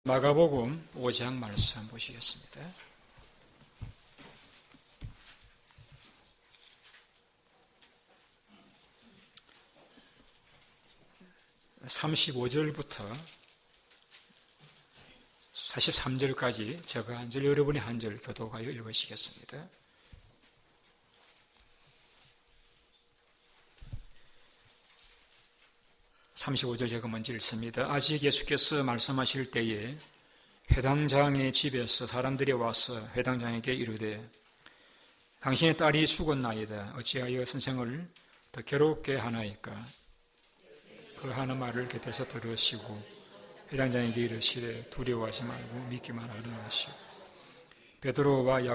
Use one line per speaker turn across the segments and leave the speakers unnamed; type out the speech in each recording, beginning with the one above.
마가복음 5장 말씀 보시겠습니다. (35절부터) (43절까지) 제가 한 절, 여러분이 한 절 교독하여 읽으시겠습니다. (35절) 제가 먼저 읽습니다. 아직 예수께서 말씀하실 때에 회당장의 집에서 사람들이 와서 회당장에게 이르되 당신의 딸이 죽었나이다. 어찌하여 선생을 더 괴롭게 하나이까? 그 하는 말을 곁에서 들으시고 회당장에게 이르시되 두려워하지 말고 믿기만 하라 하시오. 베드로와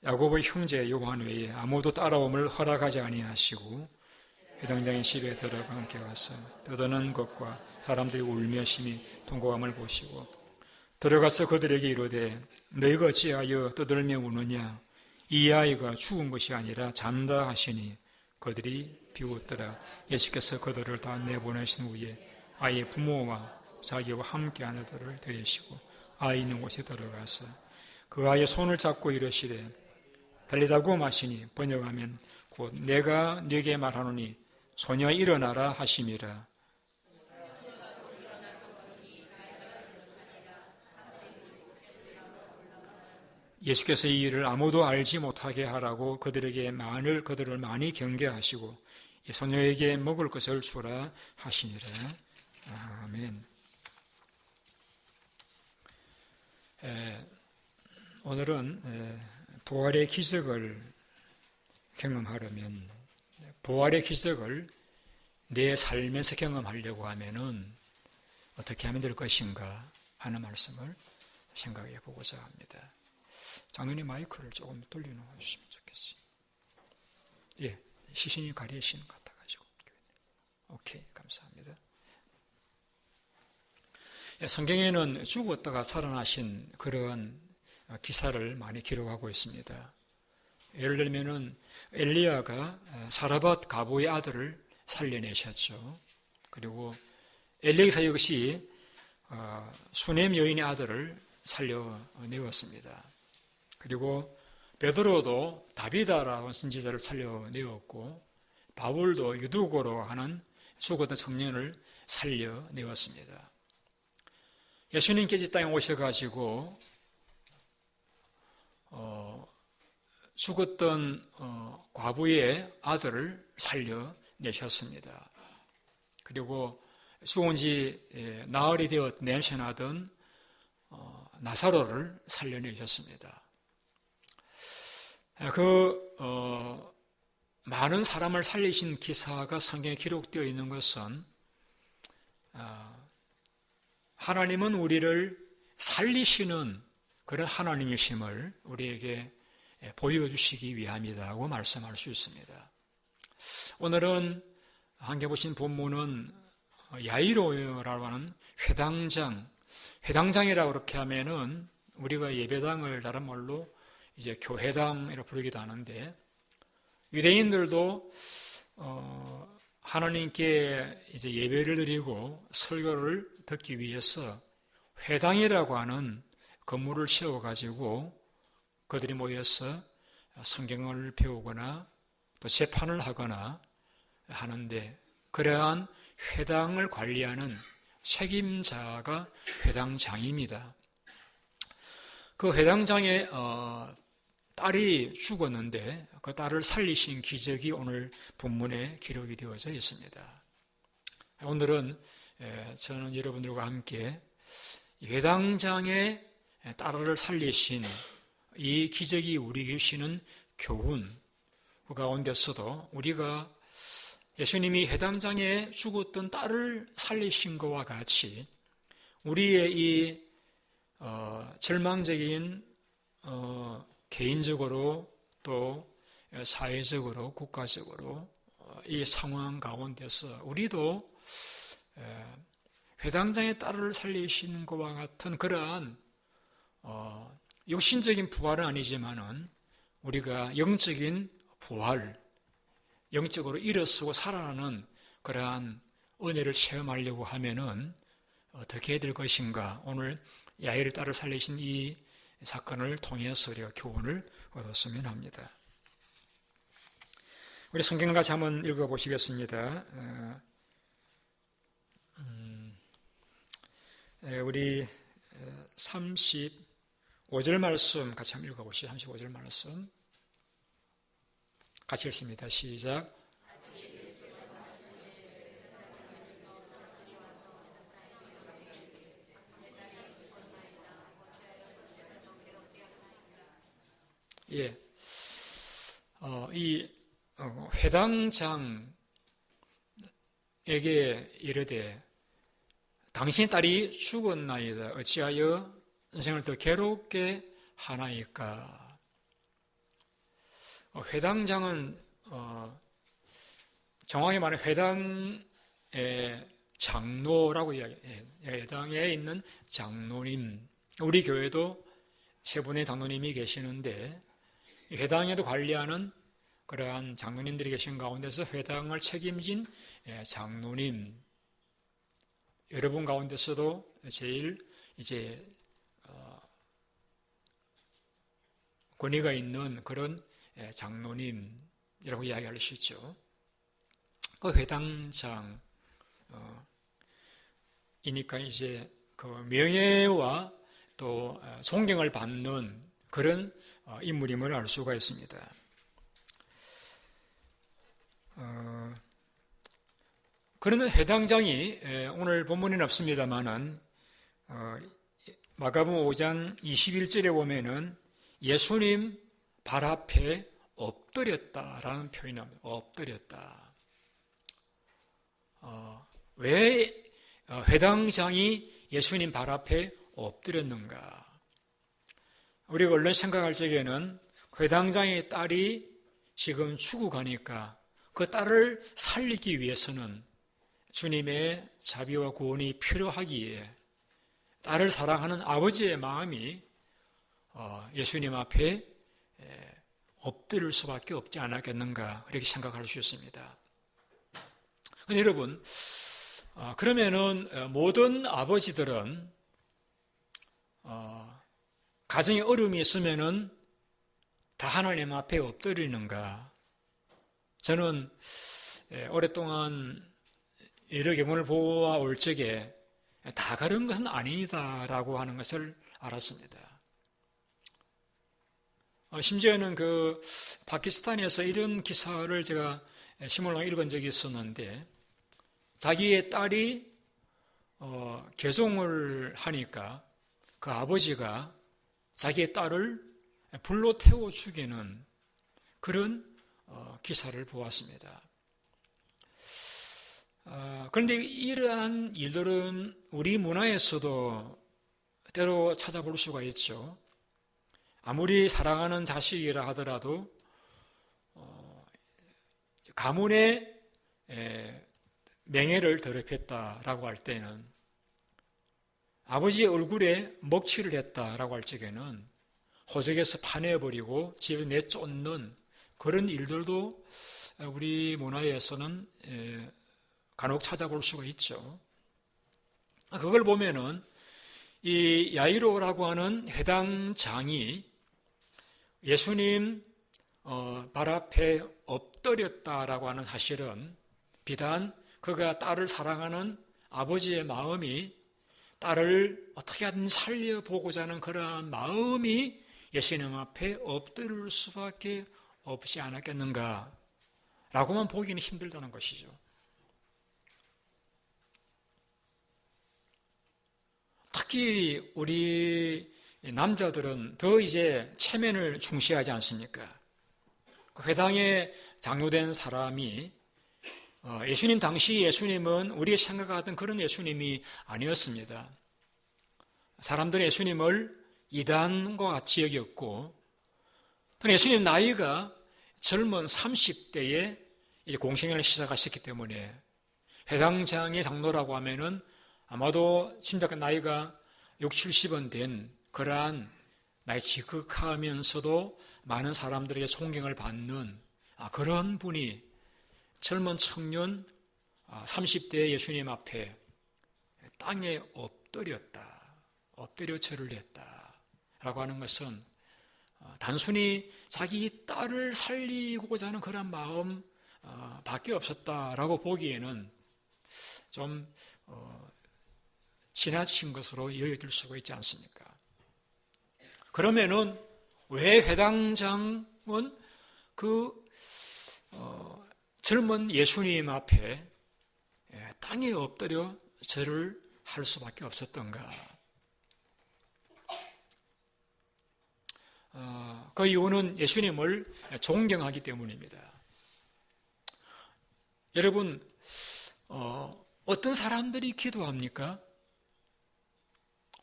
야고보의 형제 요한 외에 아무도 따라옴을 허락하지 아니하시고 회당장의 집에 들어가 함께 가서 떠드는 것과 사람들이 울며 심히 통곡함을 보시고 들어가서 그들에게 이르되 너희가 어찌하여 떠들며 우느냐? 이 아이가 죽은 것이 아니라 잔다 하시니 그들이 비웃더라. 예수께서 그들을 다 내보내신 후에 아이의 부모와 자기와 함께한 이들을 데리시고 아이 있는 곳에 들어가서 그 아이의 손을 잡고 이르시되 달리다고 마시니 번역하면 곧 내가 네게 말하노니 소녀 일어나라 하심이라. 예수께서 이 일을 아무도 알지 못하게 하라고 그들을 많이 경계하시고 이 소녀에게 먹을 것을 주라 하시니라. 아멘. 오늘은 부활의 기적을 경험하려면, 부활의 기적을 내 삶에서 경험하려고 하면은 어떻게 하면 될 것인가 하는 말씀을 생각해 보고자 합니다. 장로님 마이크를 조금 돌려놓으시면 좋겠어요. 예, 시신이 가리시는 것 같아가지고. 오케이, 감사합니다. 예, 성경에는 죽었다가 살아나신 그런 기사를 많이 기록하고 있습니다. 예를 들면은 엘리야가 사라밧 가보의 아들을 살려내셨죠. 그리고 엘리사 역시 수넴 여인의 아들을 살려내었습니다. 그리고 베드로도 다비다라는 선지자를 살려내었고 바울도 유두고로 하는 죽었던 청년을 살려내었습니다. 예수님께서 이 땅에 오셔가지고 죽었던 과부의 아들을 살려내셨습니다. 그리고 죽은 지 나흘이 되어 냄새나던 나사로를 살려내셨습니다. 많은 사람을 살리신 기사가 성경에 기록되어 있는 것은 하나님은 우리를 살리시는 그런 하나님이심을 우리에게 보여주시기 위함이라고 말씀할 수 있습니다. 오늘은 함께 보신 본문은 야이로라고 하는 회당장이라고 그렇게 하면은 우리가 예배당을 다른 말로 이제 교회당이라고 부르기도 하는데 유대인들도 하나님께 이제 예배를 드리고 설교를 듣기 위해서 회당이라고 하는 건물을 세워가지고 그들이 모여서 성경을 배우거나 또 재판을 하거나 하는데 그러한 회당을 관리하는 책임자가 회당장입니다. 그 회당장의 딸이 죽었는데 그 딸을 살리신 기적이 오늘 본문에 기록이 되어져 있습니다. 오늘은 저는 여러분들과 함께 회당장의 딸을 살리신 이 기적이 우리에게 주시는 교훈, 그 가운데서도 우리가 예수님이 회당장에 죽었던 딸을 살리신 것과 같이 우리의 이 절망적인 개인적으로 또 사회적으로 국가적으로 이 상황 가운데서 우리도 회당장의 딸을 살리시는 것과 같은 그러한 육신적인 부활은 아니지만은 우리가 영적인 부활, 영적으로 일어서고 살아나는 그러한 은혜를 체험하려고 하면은 어떻게 해야 될 것인가, 오늘 야일의 딸을 살리신 이 사건을 통해서 우리가 교훈을 얻었으면 합니다. 우리 성경을 같이 한번 읽어보시겠습니다. 우리 35절 말씀 같이 한번 읽어보시죠. 35절 말씀 같이 읽습니다. 시작. 예, 이 회당장에게 이르되 당신의 딸이 죽었나이다. 어찌하여 인생을 더 괴롭게 하나이까. 회당장은 정확히 말하면 회당의 장로라고 이야기해요. 회당에 있는 장로님. 우리 교회도 세 분의 장로님이 계시는데 회당에도 관리하는 그러한 장로님들이 계신 가운데서 회당을 책임진 장로님, 여러분 가운데서도 제일 이제 권위가 있는 그런 장로님이라고 이야기할 수 있죠. 그 회당장 이니까 이제 그 명예와 또 존경을 받는 그런 인물임을 알 수가 있습니다. 그런 회당장이 오늘 본문에는 없습니다만은 마가복음 5장 21절에 보면은 예수님 발 앞에 엎드렸다라는 표현이 나옵니다. 엎드렸다. 왜 회당장이 예수님 발 앞에 엎드렸는가? 우리가 얼른 생각할 적에는 회당장의 딸이 지금 죽어가니까 그 딸을 살리기 위해서는 주님의 자비와 구원이 필요하기에 딸을 사랑하는 아버지의 마음이 예수님 앞에 엎드릴 수밖에 없지 않았겠는가, 그렇게 생각할 수 있습니다. 근데 여러분, 그러면은 모든 아버지들은 가정에 어려움이 있으면은 다 하나님 앞에 엎드리는가? 저는 오랫동안 여러 경우를 보아올 적에 다 그런 것은 아니다라고 하는 것을 알았습니다. 심지어는 그 파키스탄에서 이런 기사를 제가 신문을 읽은 적이 있었는데, 자기의 딸이 개종을 하니까 그 아버지가 자기의 딸을 불로 태워 죽이는 그런 기사를 보았습니다. 그런데 이러한 일들은 우리 문화에서도 때로 찾아볼 수가 있죠. 아무리 사랑하는 자식이라 하더라도 가문의 명예를 더럽혔다라고 할 때는, 아버지의 얼굴에 먹칠을 했다라고 할 적에는 호적에서 파내버리고 집에 내쫓는 그런 일들도 우리 문화에서는 간혹 찾아볼 수가 있죠. 그걸 보면은 이 야이로라고 하는 회당장이 예수님 발 앞에 엎드렸다라고 하는 사실은 비단 그가 딸을 사랑하는 아버지의 마음이 딸을 어떻게든 살려보고자 하는 그러한 마음이 예수님 앞에 엎드릴 수밖에 없지 않았겠는가 라고만 보기는 힘들다는 것이죠. 특히 우리 남자들은 더 이제 체면을 중시하지 않습니까? 회당에 장로된 사람이 예수님 당시 예수님은 우리가 생각하던 그런 예수님이 아니었습니다. 사람들은 예수님을 이단과 같이 여겼고, 예수님 나이가 젊은 30대에 이제 공생애를 시작하셨기 때문에 회당장의 장로라고 하면은 아마도 심각한 나이가 60, 70은 된 그러한 나이 지극하면서도 많은 사람들에게 존경을 받는 그런 분이 젊은 청년 30대의 예수님 앞에 땅에 엎드렸다. 엎드려 절을 했다. 라고 하는 것은 단순히 자기 딸을 살리고자 하는 그런 마음 밖에 없었다라고 보기에는 좀 지나친 것으로 여겨질 수가 있지 않습니까? 그러면은 왜 회당장은 그 젊은 예수님 앞에 땅에 엎드려 절을 할 수밖에 없었던가? 그 이유는 예수님을 존경하기 때문입니다. 여러분, 어떤 사람들이 기도합니까?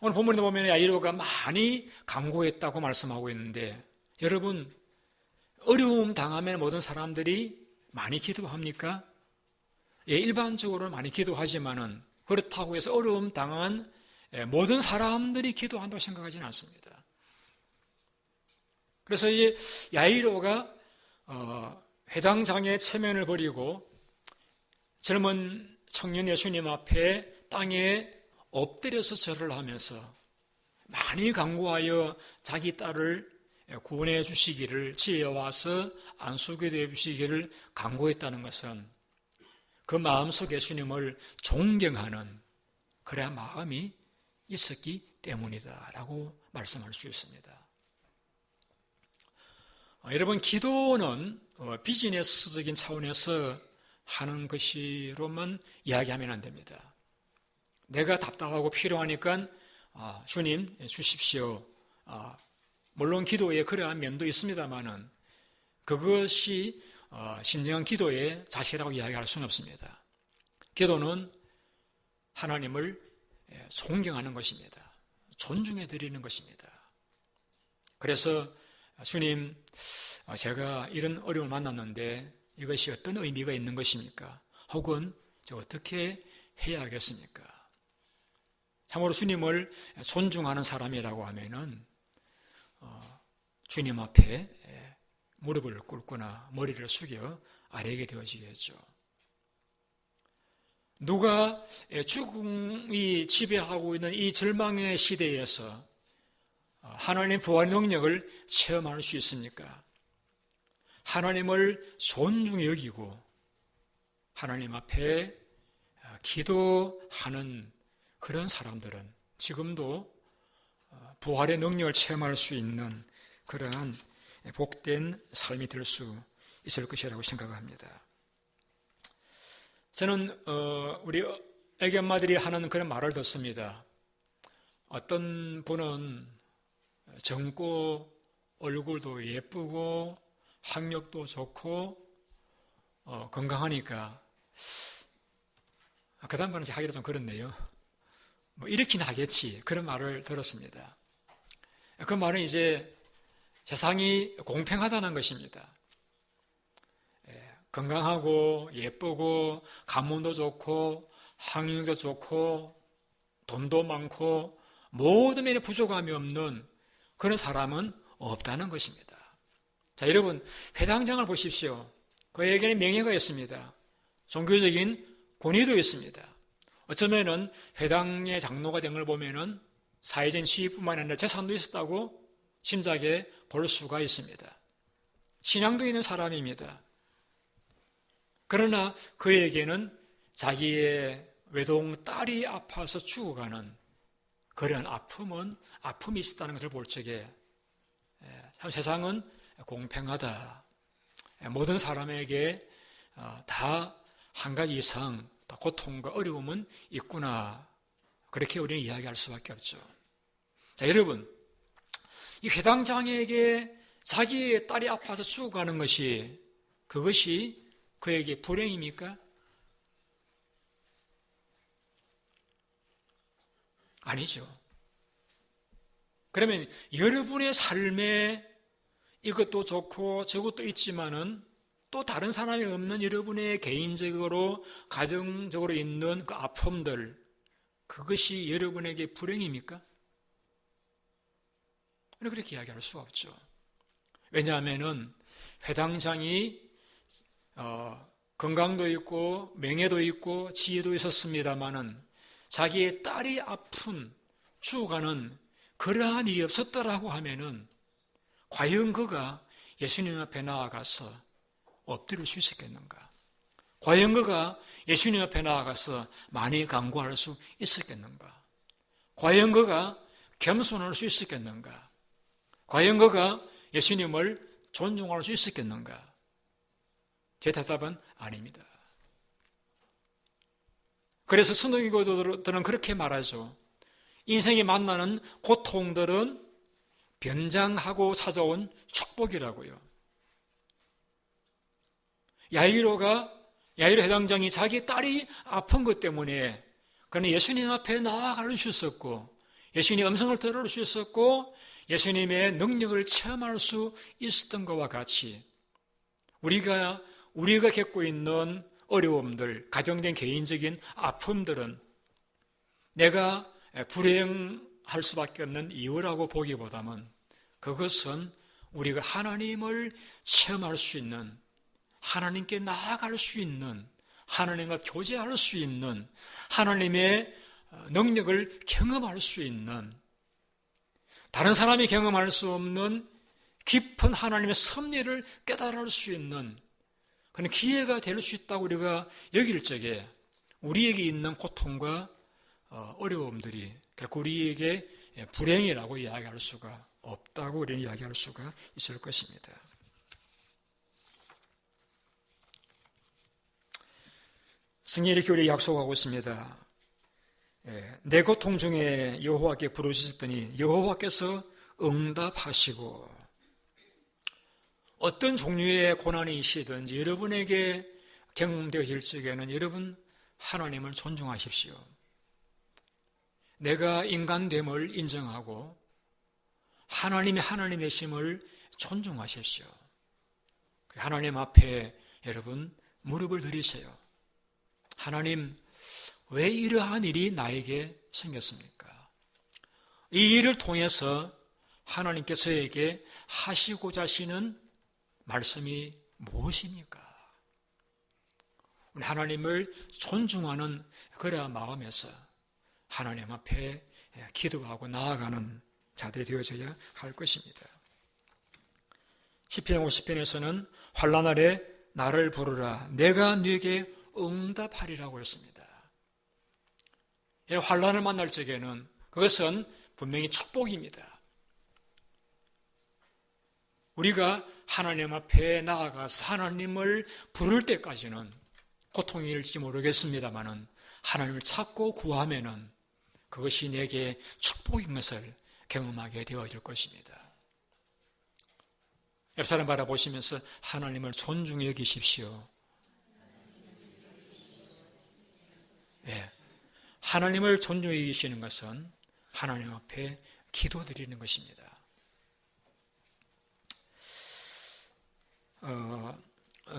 오늘 본문에 보면 야이로가 많이 간구했다고 말씀하고 있는데, 여러분, 어려움 당하면 모든 사람들이 많이 기도합니까? 예, 일반적으로 많이 기도하지만은 그렇다고 해서 어려움 당한 모든 사람들이 기도한다고 생각하지는 않습니다. 그래서 이 야이로가 회당장의 체면을 버리고 젊은 청년 예수님 앞에 땅에 엎드려서 절을 하면서 많이 간구하여 자기 딸을 구원해 주시기를, 지혜에 와서 안수기도해 주시기를 간구했다는 것은 그 마음속 예수님을 존경하는 그런 마음이 있었기 때문이다라고 말씀할 수 있습니다. 여러분, 기도는 비즈니스적인 차원에서 하는 것이로만 이야기하면 안 됩니다. 내가 답답하고 필요하니까 주님 주십시오. 물론 기도에 그러한 면도 있습니다만은 그것이 진정한 기도의 자세라고 이야기할 수는 없습니다. 기도는 하나님을 존경하는 것입니다. 존중해 드리는 것입니다. 그래서 주님, 제가 이런 어려움을 만났는데 이것이 어떤 의미가 있는 것입니까? 혹은 저 어떻게 해야 하겠습니까? 참으로 주님을 존중하는 사람이라고 하면은 주님 앞에 무릎을 꿇거나 머리를 숙여 아뢰게 되어지겠죠. 누가 죽음이 지배하고 있는 이 절망의 시대에서 하나님의 부활 능력을 체험할 수 있습니까? 하나님을 존중히 여기고 하나님 앞에 기도하는 그런 사람들은 지금도 부활의 능력을 체험할 수 있는 그러한 복된 삶이 될 수 있을 것이라고 생각합니다. 저는 우리 애기 엄마들이 하는 그런 말을 듣습니다. 어떤 분은 젊고 얼굴도 예쁘고 학력도 좋고 건강하니까 그 다음 말은 하기가 좀 그렇네요. 뭐 이렇긴 하겠지, 그런 말을 들었습니다. 그 말은 이제 세상이 공평하다는 것입니다. 건강하고 예쁘고 가문도 좋고 학력도 좋고 돈도 많고 모든 면에 부족함이 없는 그런 사람은 없다는 것입니다. 자, 여러분, 회당장을 보십시오. 그에게는 명예가 있습니다. 종교적인 권위도 있습니다. 어쩌면은 회당의 장로가 된 걸 보면은 사회적인 지위뿐만 아니라 재산도 있었다고 짐작해 볼 수가 있습니다. 신앙도 있는 사람입니다. 그러나 그에게는 자기의 외동 딸이 아파서 죽어가는 그런 아픔이 있었다는 것을 볼 적에 참 세상은 공평하다. 모든 사람에게 다 한 가지 이상 고통과 어려움은 있구나. 그렇게 우리는 이야기할 수밖에 없죠. 자, 여러분, 이 회당장에게 자기의 딸이 아파서 죽어가는 그것이 그에게 불행입니까? 아니죠. 그러면 여러분의 삶에 이것도 좋고 저것도 있지만은 또 다른 사람이 없는 여러분의 개인적으로 가정적으로 있는 그 아픔들, 그것이 여러분에게 불행입니까? 그렇게 이야기할 수가 없죠. 왜냐하면은 회당장이 건강도 있고 명예도 있고 지혜도 있었습니다마는 자기의 딸이 아픈 죽어가는 그러한 일이 없었더라고 하면은 과연 그가 예수님 앞에 나아가서 엎드릴 수 있었겠는가? 과연 그가 예수님 앞에 나아가서 많이 간구할 수 있었겠는가? 과연 그가 겸손할 수 있었겠는가? 과연 그가 예수님을 존중할 수 있었겠는가? 제 대답은 아닙니다. 그래서 순교도들은 그렇게 말하죠. 인생이 만나는 고통들은 변장하고 찾아온 축복이라고요. 야이로 회당장이 자기 딸이 아픈 것 때문에 그는 예수님 앞에 나아갈 수 있었고, 예수님의 음성을 들을 수 있었고, 예수님의 능력을 체험할 수 있었던 것과 같이 우리가 겪고 있는 어려움들, 가정적인 개인적인 아픔들은 내가 불행할 수밖에 없는 이유라고 보기보다는 그것은 우리가 하나님을 체험할 수 있는, 하나님께 나아갈 수 있는, 하나님과 교제할 수 있는, 하나님의 능력을 경험할 수 있는, 다른 사람이 경험할 수 없는 깊은 하나님의 섭리를 깨달을 수 있는 그런 기회가 될 수 있다고 우리가 여길 적에 우리에게 있는 고통과 어려움들이 결코 우리에게 불행이라고 이야기할 수가 없다고 우리는 이야기할 수가 있을 것입니다. 성경이 이렇게 우리에게 약속하고 있습니다. 내 고통 중에 여호와께 부르짖었더니 여호와께서 응답하시고, 어떤 종류의 고난이 있으든지 여러분에게 경험되어질 적에는 여러분 하나님을 존중하십시오. 내가 인간됨을 인정하고 하나님이 하나님 되심을 존중하십시오. 하나님 앞에 여러분 무릎을 들이세요. 하나님, 왜 이러한 일이 나에게 생겼습니까? 이 일을 통해서 하나님께서에게 하시고자 하시는 말씀이 무엇입니까? 우리 하나님을 존중하는 그러한 마음에서 하나님 앞에 기도하고 나아가는 자들이 되어져야 할 것입니다. 시편 50편에서는 환난 날에 나를 부르라 내가 네게 응답하리라고 했습니다. 환난을 만날 적에는 그것은 분명히 축복입니다. 우리가 하나님 앞에 나아가서 하나님을 부를 때까지는 고통일지 모르겠습니다만은 하나님을 찾고 구하면은 그것이 내게 축복인 것을 경험하게 되어질 것입니다. 옆사람 바라보시면서 하나님을 존중히 여기십시오. 네. 하나님을 존중히 여기시는 것은 하나님 앞에 기도드리는 것입니다.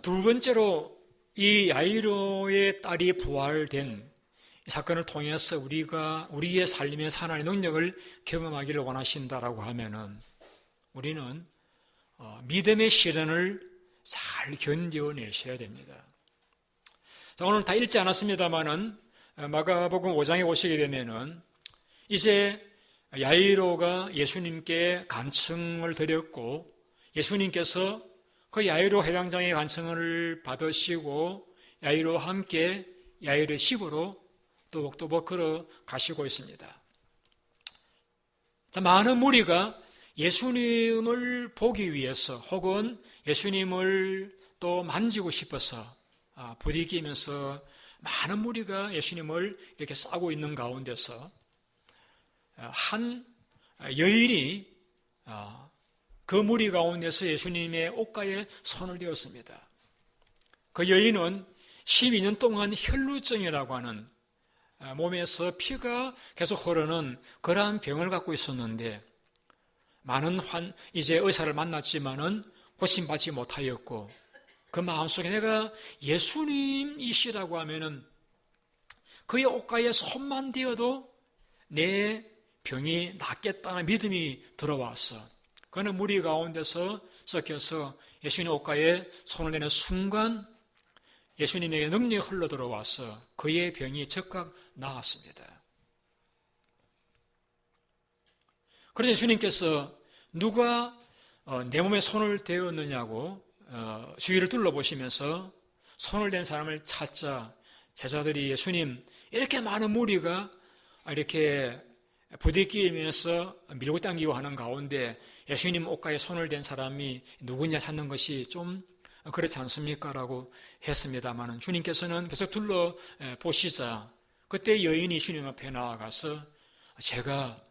두 번째로 이 야이로의 딸이 부활된 이 사건을 통해서 우리의 삶의 하나님의 능력을 경험하기를 원하신다라고 하면은 우리는 믿음의 시련을 잘 견뎌내셔야 됩니다. 자, 오늘 다 읽지 않았습니다만은 마가복음 5장에 오시게 되면은 이제 야이로가 예수님께 간청을 드렸고 예수님께서 그 야이로 회당장의 간청을 받으시고 야이로와 함께 야이로의 집으로 또박또박 걸어가시고 있습니다. 자, 많은 무리가 예수님을 보기 위해서 혹은 예수님을 또 만지고 싶어서 부딪히면서 많은 무리가 예수님을 이렇게 싸고 있는 가운데서 한 여인이 그 무리 가운데서 예수님의 옷가에 손을 대었습니다. 그 여인은 12년 동안 혈루증이라고 하는 몸에서 피가 계속 흐르는 그러한 병을 갖고 있었는데 많은 이제 의사를 만났지만은 고침받지 못하였고 그 마음속에 내가 예수님이시라고 하면은 그의 옷가에 손만 대어도 내 병이 낫겠다는 믿음이 들어와서 그는 무리 가운데서 섞여서 예수님 옷가에 손을 내는 순간 예수님에게 능력이 흘러 들어와서 그의 병이 즉각 나았습니다. 그래서 주님께서 누가 내 몸에 손을 대었느냐고 주위를 둘러보시면서 손을 댄 사람을 찾자 제자들이 예수님 이렇게 많은 무리가 이렇게 부대끼면서 밀고 당기고 하는 가운데 예수님 옷가에 손을 댄 사람이 누구냐 찾는 것이 좀 그렇지 않습니까? 라고 했습니다만 주님께서는 계속 둘러보시자 그때 여인이 주님 앞에 나아가서 제가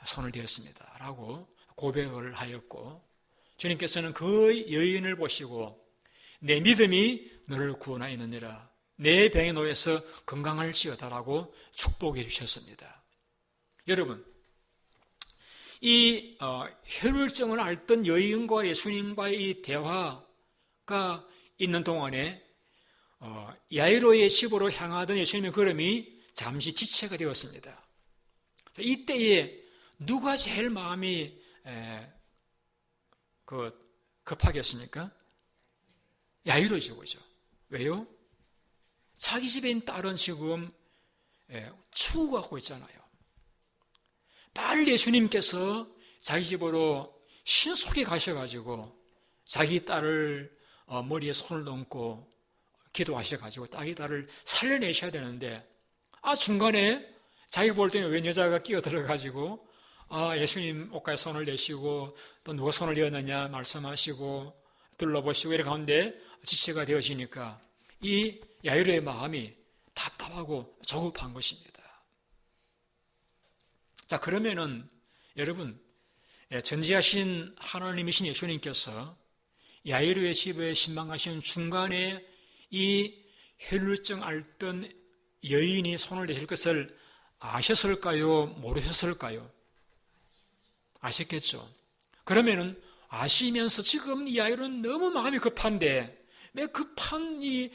손을 대었습니다 라고 고백을 하였고 주님께서는 그 여인을 보시고 내 믿음이 너를 구원하였느니라 내 병에 놓여서 건강할지어다라고 축복해 주셨습니다. 여러분, 이 혈루증을 앓던 여인과 예수님과의 이 대화가 있는 동안에 야이로의 집으로 향하던 예수님의 걸음이 잠시 지체가 되었습니다. 이때에 누가 제일 마음이 급하겠습니까? 야이로죠, 그죠? 왜요? 자기 집에 있는 딸은 지금 추구하고 있잖아요. 빨리 예수님께서 자기 집으로 신속히 가셔가지고 자기 딸을 머리에 손을 얹고 기도하셔가지고 자기 딸을 살려내셔야 되는데 중간에 자기가 볼 때는 웬 여자가 끼어들어가지고 예수님 옷가에 손을 내시고 또 누가 손을 내었느냐 말씀하시고 둘러보시고 이런 가운데 지체가 되어지니까 이 야이로의 마음이 답답하고 조급한 것입니다. 자, 그러면은 여러분 전지하신 하나님이신 예수님께서 야이로의 집에 신방하시는 중간에 이 혈루증 앓던 여인이 손을 대실 것을 아셨을까요? 모르셨을까요? 아셨겠죠. 그러면은 아시면서 지금 이 야이로는 너무 마음이 급한데 왜 급한 이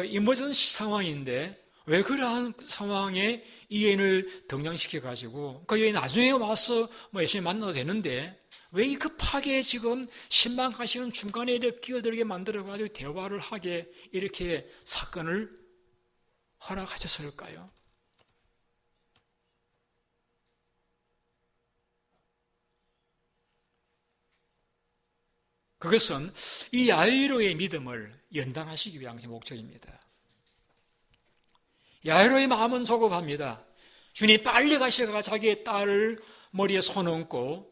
이머전시 상황인데 왜 그러한 상황에 이 여인을 등장시켜가지고 그 여인 나중에 와서 예수님 만나도 되는데 왜 이 급하게 지금 신방 가시는 중간에 이렇게 끼어들게 만들어가지고 대화를 하게 이렇게 사건을 허락하셨을까요? 그것은 이 야이로의 믿음을 연단하시기 위한 목적입니다. 야이로의 마음은 조급합니다. 주님 빨리 가셔가 자기의 딸을 머리에 손 얹고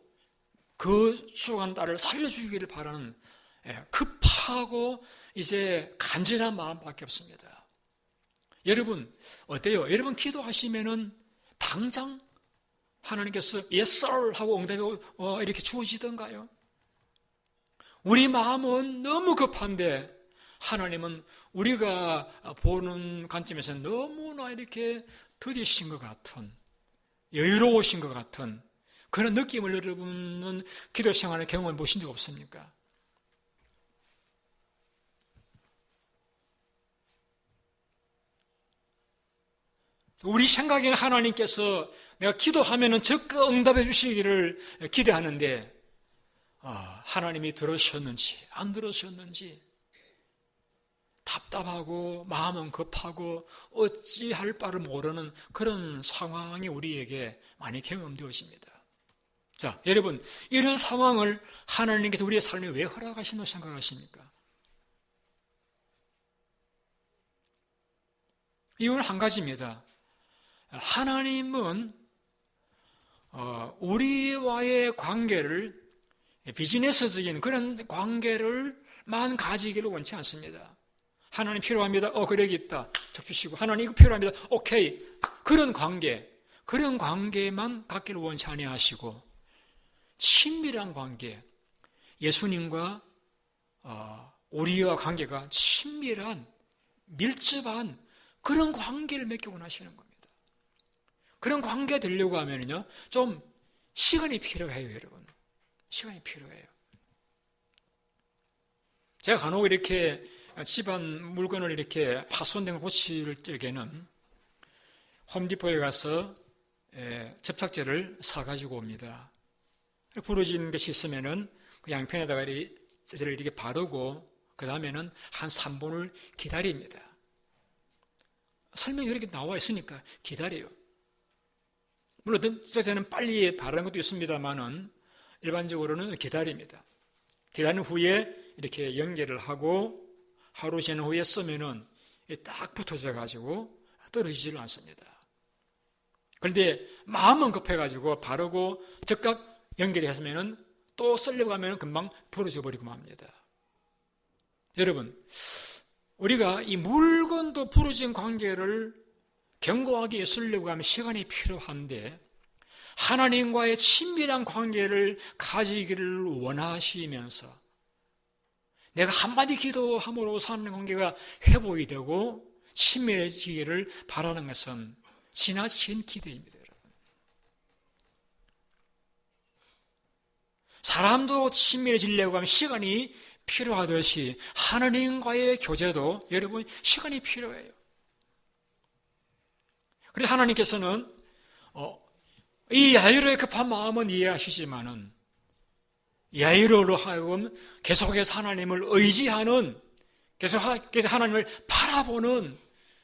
그 죽은 딸을 살려주기를 바라는 급하고 이제 간절한 마음밖에 없습니다. 여러분 어때요? 여러분 기도하시면은 당장 하나님께서 Yes sir 하고 응답이 이렇게 주어지던가요? 우리 마음은 너무 급한데 하나님은 우리가 보는 관점에서 너무나 이렇게 더디신 것 같은 여유로우신 것 같은 그런 느낌을 여러분은 기도 생활에 경험해 보신 적 없습니까? 우리 생각에는 하나님께서 내가 기도하면은 적극 응답해 주시기를 기대하는데 하나님이 들으셨는지 안 들으셨는지 답답하고 마음은 급하고 어찌할 바를 모르는 그런 상황이 우리에게 많이 경험되어집니다. 자, 여러분 이런 상황을 하나님께서 우리의 삶에 왜 허락하신다고 생각하십니까? 이유는 한 가지입니다. 하나님은 우리와의 관계를 비즈니스적인 그런 관계를만 가지기를 원치 않습니다. 하나님 필요합니다. 그래 있다. 적주시고 하나님 이거 필요합니다. 오케이. 그런 관계만 갖기를 원치 아니하시고 친밀한 관계, 예수님과 우리와 관계가 친밀한 밀접한 그런 관계를 맺기 원하시는 겁니다. 그런 관계가 되려고 하면요 좀 시간이 필요해요, 여러분. 시간이 필요해요. 제가 간혹 이렇게 집안 물건을 이렇게 파손된 걸 고칠 적에는 홈디포에 가서 접착제를 사가지고 옵니다. 부러진 것이 있으면은 그 양편에다가 이렇게 바르고 그 다음에는 한 3분을 기다립니다. 설명이 이렇게 나와 있으니까 기다려요. 물론 어떤 집에서는 빨리 바라는 것도 있습니다만은 일반적으로는 기다립니다. 기다린 후에 이렇게 연결을 하고 하루 지난 후에 쓰면은 딱 붙어져 가지고 떨어지지를 않습니다. 그런데 마음은 급해가지고 바르고 즉각 연결이 했으면은 또 쓰려고 하면 금방 부러져 버리고 맙니다. 여러분, 우리가 이 물건도 부러진 관계를 견고하게 쓰려고 하면 시간이 필요한데 하나님과의 친밀한 관계를 가지기를 원하시면서 내가 한마디 기도함으로 사는 관계가 회복이 되고 친밀해지기를 바라는 것은 지나친 기대입니다. 여러분. 사람도 친밀해지려고 하면 시간이 필요하듯이 하나님과의 교제도 여러분 시간이 필요해요. 그래서 하나님께서는 이 야이로의 급한 마음은 이해하시지만은 야이로로 하여금 계속해서 하나님을 의지하는, 계속해서 하나님을 바라보는,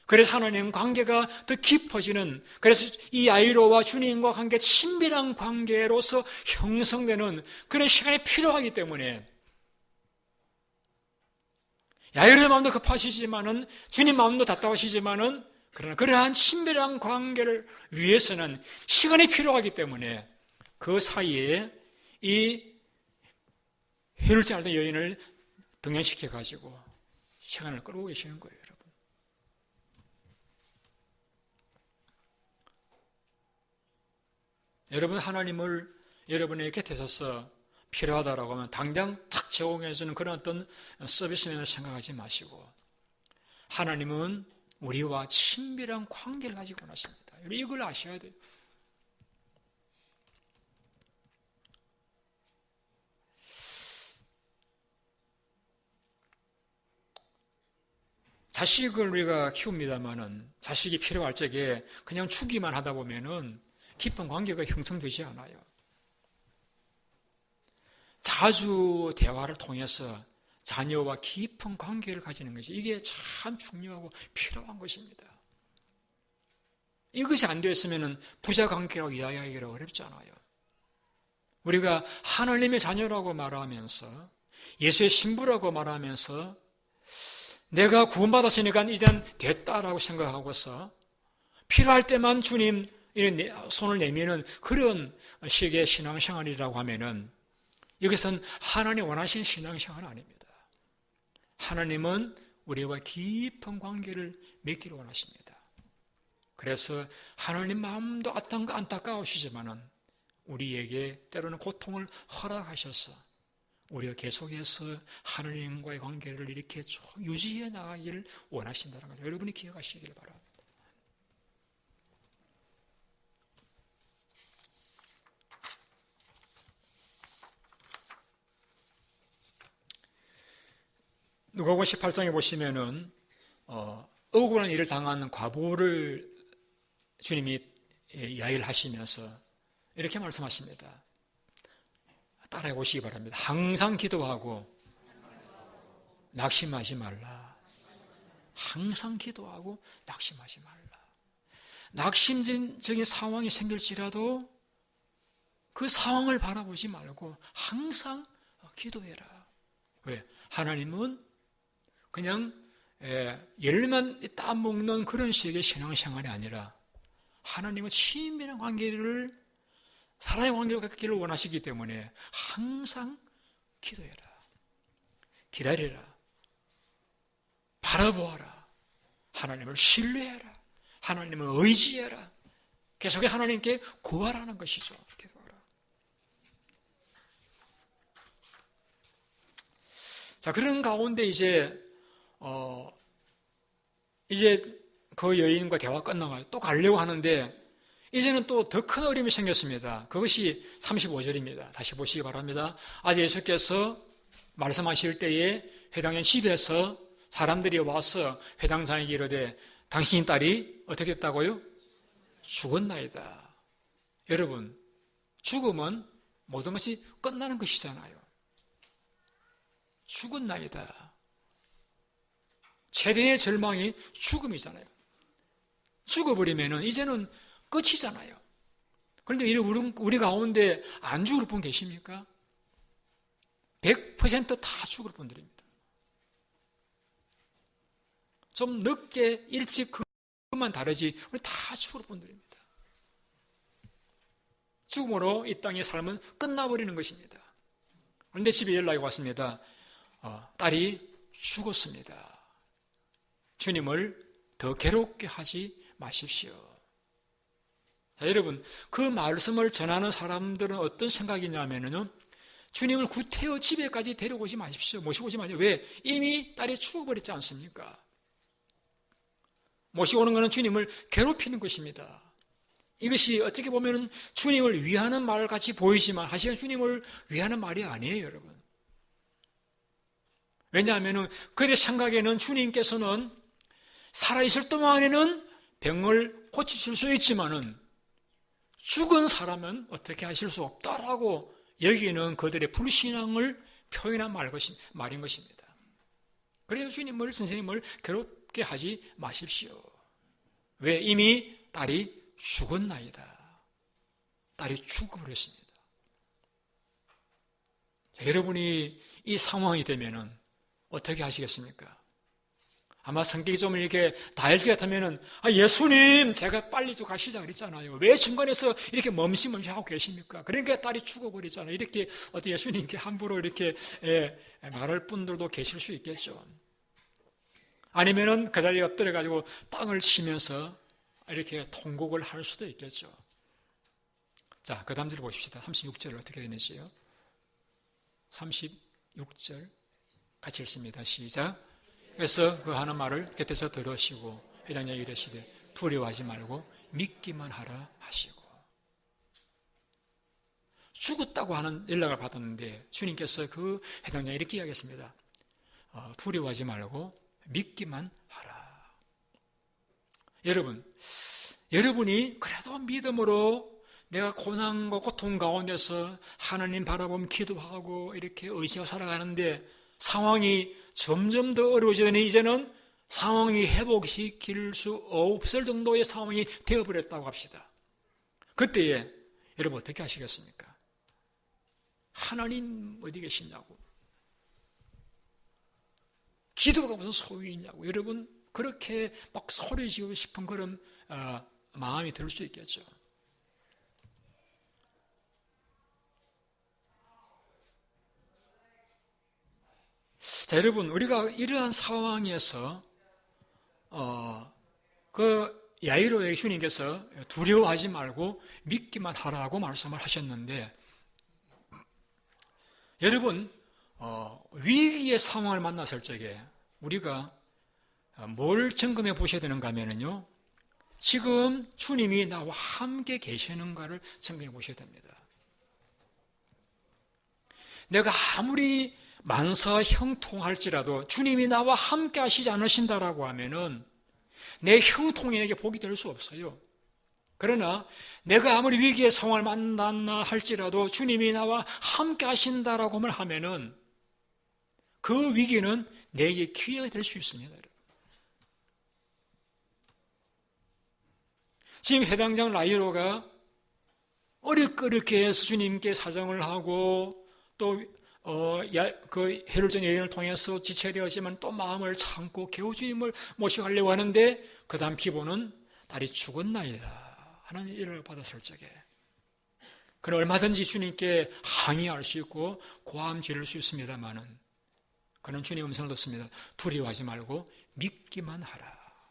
그래서 하나님 관계가 더 깊어지는, 그래서 이 야이로와 주님과 관계 친밀한 관계로서 형성되는 그런 시간이 필요하기 때문에 야이로의 마음도 급하시지만은 주님 마음도 답답하시지만은 그러나 그러한 친밀한 관계를 위해서는 시간이 필요하기 때문에 그 사이에 이 해를 짤던 여인을 등연시켜 가지고 시간을 끌고 계시는 거예요, 여러분. 여러분, 하나님을 여러분의 곁에 서서 필요하다라고 하면 당장 탁 제공해주는 그런 어떤 서비스면을 생각하지 마시고 하나님은 우리와 친밀한 관계를 가지고 원하십니다. 이걸 아셔야 돼요. 자식을 우리가 키웁니다만은 자식이 필요할 적에 그냥 주기만 하다 보면은 깊은 관계가 형성되지 않아요. 자주 대화를 통해서 자녀와 깊은 관계를 가지는 것이 이게 참 중요하고 필요한 것입니다. 이것이 안 되었으면 부자 관계라고 이야기하기가 어렵잖아요. 우리가 하나님의 자녀라고 말하면서 예수의 신부라고 말하면서 내가 구원받았으니까 이젠 됐다라고 생각하고서 필요할 때만 주님 손을 내미는 그런 식의 신앙생활이라고 하면은 이것은 하나님 원하시는 신앙생활은 아닙니다. 하나님은 우리와 깊은 관계를 맺기를 원하십니다. 그래서 하나님 마음도 안타까우시지만은 우리에게 때로는 고통을 허락하셔서 우리가 계속해서 하나님과의 관계를 이렇게 쭉 유지해 나가기를 원하신다는 거죠. 여러분이 기억하시길 바랍니다. 누가복음 18장에 보시면은 억울한 일을 당한 과부를 주님이 이야기를 하시면서 이렇게 말씀하십니다. 따라해 보시기 바랍니다. 항상 기도하고 낙심하지 말라. 항상 기도하고 낙심하지 말라. 낙심적인 상황이 생길지라도 그 상황을 바라보지 말고 항상 기도해라. 왜? 하나님은 그냥 열만 따먹는 그런 식의 신앙생활이 아니라 하나님은 친밀한 관계를 사랑의 관계를 갖기를 원하시기 때문에 항상 기도해라. 기다려라. 바라보아라. 하나님을 신뢰해라. 하나님을 의지해라. 계속해 하나님께 구하라는 것이죠. 기도하라. 자, 그런 가운데 이제 그 여인과 대화 끝나가지고 또 가려고 하는데 이제는 또 더 큰 어려움이 생겼습니다. 그것이 35절입니다. 다시 보시기 바랍니다. 아직 예수께서 말씀하실 때에 회당의 집에서 사람들이 와서 회당장에게 이르되 당신 딸이 어떻게 했다고요? 죽었나이다. 여러분, 죽음은 모든 것이 끝나는 것이잖아요. 죽었나이다. 최대의 절망이 죽음이잖아요. 죽어버리면 이제는 끝이잖아요. 그런데 우리 가운데 안 죽을 분 계십니까? 100% 죽을 분들입니다. 좀 늦게 일찍 그만 다르지 우리 다 죽을 분들입니다. 죽음으로 이 땅의 삶은 끝나버리는 것입니다. 그런데 집에 연락이 왔습니다. 딸이 죽었습니다. 주님을 더 괴롭게 하지 마십시오. 자, 여러분, 그 말씀을 전하는 사람들은 어떤 생각이냐면요, 주님을 구태여 집에까지 데려오지 마십시오. 모시고 오지 마십시오. 왜? 이미 딸이 죽어버렸지 않습니까? 모시고 오는 것은 주님을 괴롭히는 것입니다. 이것이 어떻게 보면 주님을 위하는 말 같이 보이지만 사실은 주님을 위하는 말이 아니에요, 여러분. 왜냐하면 그들의 생각에는 주님께서는 살아있을 동안에는 병을 고치실 수 있지만은 죽은 사람은 어떻게 하실 수 없다라고 여기는 그들의 불신앙을 표현한 말인 것입니다. 그래서 주님을, 선생님을 괴롭게 하지 마십시오. 왜? 이미 딸이 죽었나이다. 딸이 죽어버렸습니다. 자, 여러분이 이 상황이 되면은 어떻게 하시겠습니까? 아마 성격이 좀 이렇게 다혈질 같으면은, 예수님, 제가 빨리 좀 가시자 그랬잖아요. 왜 중간에서 이렇게 멈칫멈칫하고 계십니까? 그러니까 딸이 죽어버렸잖아요. 이렇게 어떻게 예수님께 함부로 이렇게 말할 분들도 계실 수 있겠죠. 아니면은 그 자리에 엎드려가지고 땅을 치면서 이렇게 통곡을 할 수도 있겠죠. 자, 그 다음 절 보십시다. 36절 어떻게 되는지요? 36절 같이 읽습니다. 시작. 그래서 그 하는 말을 곁에서 들으시고 회장님이 이르시되 두려워하지 말고 믿기만 하라 하시고. 죽었다고 하는 연락을 받았는데 주님께서 그 회장장이 이렇게 이야기했습니다. 두려워하지 말고 믿기만 하라. 여러분이 그래도 믿음으로 내가 고난과 고통 가운데서 하나님 바라보면 기도하고 이렇게 의지하고 살아가는데 상황이 점점 더 어려워지더니 이제는 상황이 회복시킬 수 없을 정도의 상황이 되어버렸다고 합시다. 그때에 여러분 어떻게 하시겠습니까? 하나님 어디 계시냐고, 기도가 무슨 소용이 있냐고, 여러분 그렇게 막 소리 지르고 싶은 그런 마음이 들 수 있겠죠. 자, 여러분, 우리가 이러한 상황에서 그 야이로의 주님께서 두려워하지 말고 믿기만 하라고 말씀을 하셨는데, 여러분 위기의 상황을 만났을 적에 우리가 뭘 점검해 보셔야 되는가 하면요, 지금 주님이 나와 함께 계시는가를 점검해 보셔야 됩니다. 내가 아무리 만사 형통할지라도 주님이 나와 함께 하시지 않으신다라고 하면은 내 형통에게 복이 될 수 없어요. 그러나 내가 아무리 위기의 상황을 만났나 할지라도 주님이 나와 함께 하신다라고 하면은 그 위기는 내게 기회가 될 수 있습니다. 지금 해당장 라이로가 어렵게 해서 주님께 사정을 하고 또 그 혈전 여인을 통해서 지체되었지만 또 마음을 참고 겨우 주님을 모셔가려고 하는데 그 다음 기본은 딸이 죽었나이다 하는 일을 받았을 적에 그는 얼마든지 주님께 항의할 수 있고 고함 지를 수 있습니다만은 그는 주님의 음성을 듣습니다. 두려워하지 말고 믿기만 하라.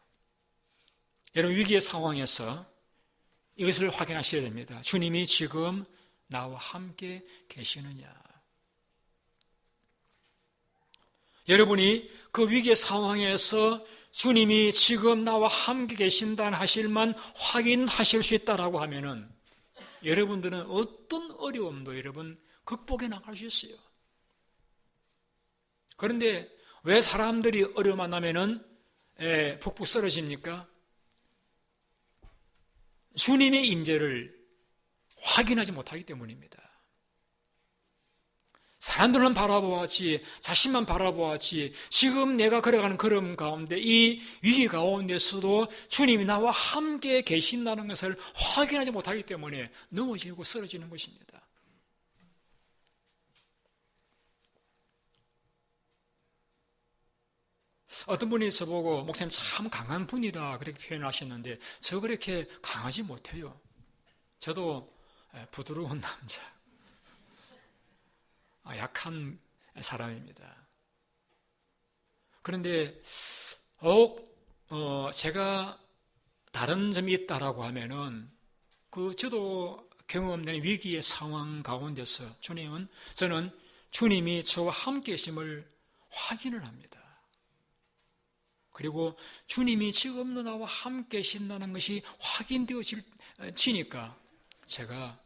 여러분 위기의 상황에서 이것을 확인하셔야 됩니다. 주님이 지금 나와 함께 계시느냐. 여러분이 그 위기의 상황에서 주님이 지금 나와 함께 계신다는 사실만 확인하실 수 있다라고 하면은 여러분들은 어떤 어려움도 여러분 극복해 나갈 수 있어요. 그런데 왜 사람들이 어려움 만나면은 푹푹 쓰러집니까? 주님의 임재를 확인하지 못하기 때문입니다. 사람들은 바라보았지, 자신만 바라보았지, 지금 내가 걸어가는 걸음 가운데 이 위기 가운데서도 주님이 나와 함께 계신다는 것을 확인하지 못하기 때문에 넘어지고 쓰러지는 것입니다. 어떤 분이 저보고 목사님 참 강한 분이라 그렇게 표현하셨는데 저 그렇게 강하지 못해요. 저도 부드러운 남자, 약한 사람입니다. 그런데 제가 다른 점이 있다라고 하면은 저도 경험된 위기의 상황 가운데서 저는 주님이 저와 함께 계심을 확인을 합니다. 그리고 주님이 지금도 나와 함께 계신다는 것이 확인되어지니까 제가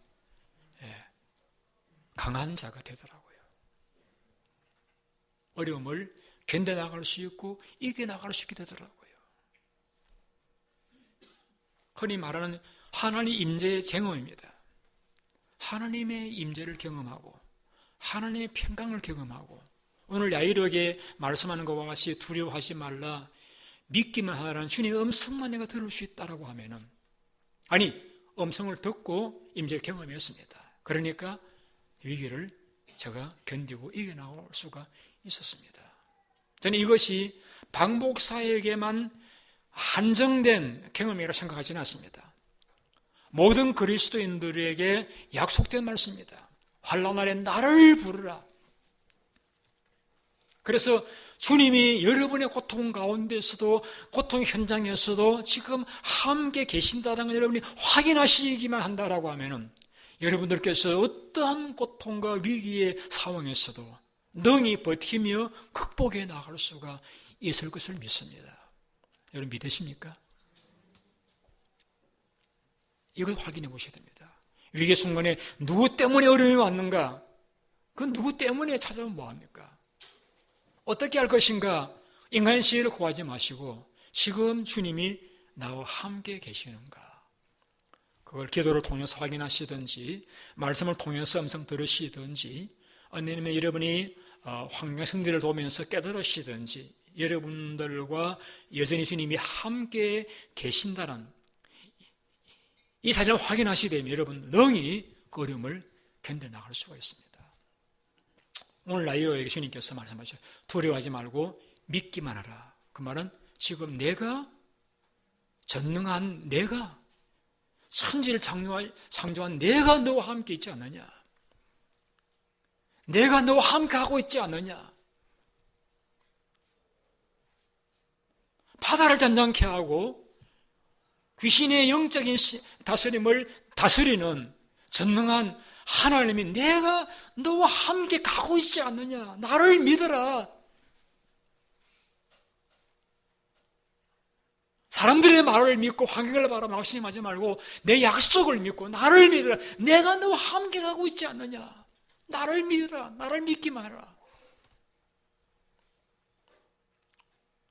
강한 자가 되더라고요. 어려움을 견뎌나갈 수 있고 이겨나갈 수 있게 되더라고요. 흔히 말하는 하나님 임재의 경험입니다. 하나님의 임재를 경험하고 하나님의 평강을 경험하고 오늘 야이로에게 말씀하는 것과 같이 두려워하지 말라, 믿기만 하라는 주님의 음성만 내가 들을 수 있다라고 하면은, 음성을 듣고 임재를 경험했습니다. 그러니까 위기를 제가 견디고 이겨나올 수가 있었습니다. 저는 이것이 박목사에게만 한정된 경험이라고 생각하지는 않습니다. 모든 그리스도인들에게 약속된 말씀입니다. 환난날에 나를 부르라. 그래서 주님이 여러분의 고통 가운데서도, 고통 현장에서도 지금 함께 계신다는 걸 여러분이 확인하시기만 한다라고 하면은 여러분들께서 어떠한 고통과 위기의 상황에서도 능히 버티며 극복해 나갈 수가 있을 것을 믿습니다. 여러분 믿으십니까? 이걸 확인해 보셔야 됩니다. 위기 순간에 누구 때문에 어려움이 왔는가? 그 누구 때문에 찾아오면 뭐합니까? 어떻게 할 것인가? 인간의 지혜를 구하지 마시고 지금 주님이 나와 함께 계시는가? 그걸 기도를 통해서 확인하시든지 말씀을 통해서 음성 들으시든지 아니면 여러분이 환경성들을 보면서 깨달으시든지 여러분들과 여전히 주님이 함께 계신다는 이 사실을 확인하시게 되면 여러분 능히 그 어려움을 견뎌나갈 수가 있습니다. 오늘 나이로에게 주님께서 말씀하셨어요. 두려워하지 말고 믿기만 하라. 그 말은 지금 내가 전능한 내가 천지를 창조한 내가 너와 함께 있지 않느냐. 내가 너와 함께 하고 있지 않느냐. 바다를 잔잔케 하고 귀신의 영적인 다스림을 다스리는 전능한 하나님이 내가 너와 함께 가고 있지 않느냐. 나를 믿어라. 사람들의 말을 믿고 환경을 바라 막심하지 말고 내 약속을 믿고 나를 믿어라. 내가 너와 함께 가고 있지 않느냐. 나를 믿어라. 나를 믿기만 하라.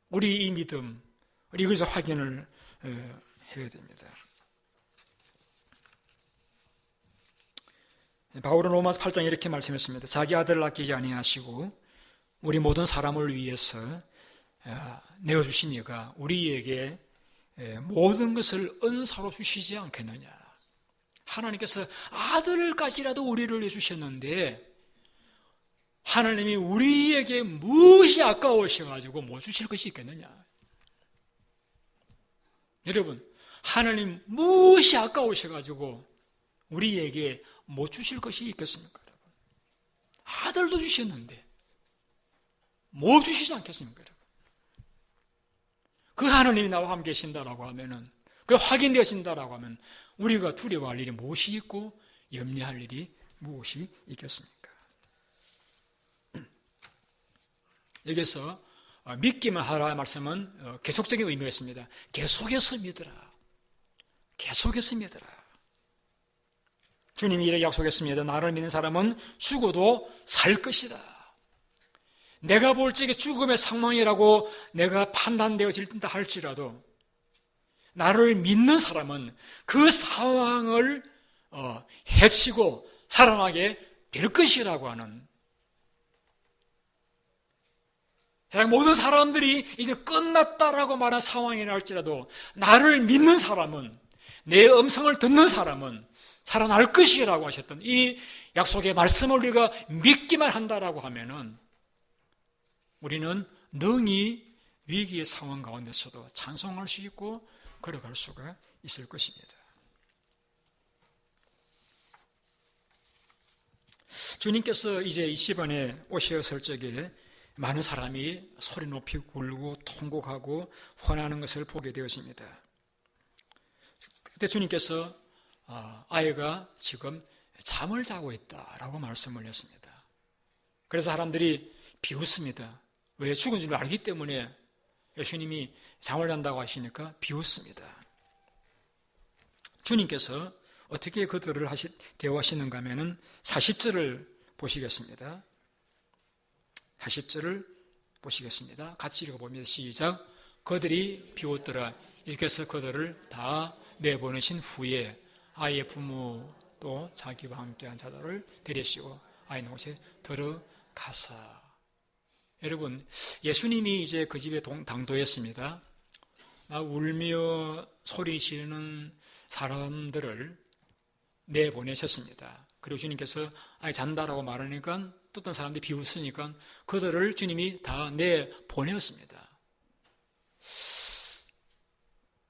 우리 이 믿음, 우리 이것을 확인을 해야 됩니다. 바울은 로마서 8장에 이렇게 말씀했습니다. 자기 아들을 아끼지 아니하시고 우리 모든 사람을 위해서 내어주신 이가 우리에게 모든 것을 은사로 주시지 않겠느냐. 하나님께서 아들까지라도 우리를 내주셨는데 하나님이 우리에게 무엇이 아까우셔가지고 못 주실 것이 있겠느냐. 여러분, 하나님 무엇이 아까우셔가지고 우리에게 못 주실 것이 있겠습니까? 여러분? 아들도 주셨는데 못 주시지 않겠습니까? 여러분? 그 하나님이 나와 함께 계신다라고 하면은, 그 확인되어진다라고 하면 우리가 두려워할 일이 무엇이 있고 염려할 일이 무엇이 있겠습니까? 여기서 믿기만 하라 말씀은 계속적인 의미가 있습니다. 계속해서 믿으라. 계속해서 믿으라. 주님이 이렇게 약속했습니다. 나를 믿는 사람은 죽어도 살 것이다. 내가 볼 적에 죽음의 상황이라고 내가 판단되어진다 할지라도 나를 믿는 사람은 그 상황을 헤치고 살아나게 될 것이라고 하는 모든 사람들이 이제 끝났다라고 말한 상황이 날지라도 나를 믿는 사람은, 내 음성을 듣는 사람은 살아날 것이라고 하셨던 이 약속의 말씀을 우리가 믿기만 한다라고 하면은 우리는 능히 위기의 상황 가운데서도 찬송할 수 있고 걸어갈 수가 있을 것입니다. 주님께서 이제 이 시간에 오셨을 적에 많은 사람이 소리 높이 울고 통곡하고 환호하는 것을 보게 되었습니다. 그때 주님께서 아이가 지금 잠을 자고 있다라고 말씀을 했습니다. 그래서 사람들이 비웃습니다. 왜? 죽은 줄 알기 때문에 예수님이 잠을 잔다고 하시니까 비웃습니다. 주님께서 어떻게 그들을 대화하시는가 하면은 40절을 보시겠습니다. 40절을 보시겠습니다. 같이 읽어봅니다. 시작. 그들이 비웃더라. 이렇게 해서 그들을 다 내보내신 후에 아이의 부모도 자기와 함께한 자들을 데리시고 아이는 곳에 들어가사. 여러분, 예수님이 이제 그 집에 당도했습니다. 울며 소리 지르는 사람들을 내보내셨습니다. 그리고 주님께서 아이 잔다라고 말하니까 또 어떤 사람들이 비웃으니까 그들을 주님이 다 내보내었습니다.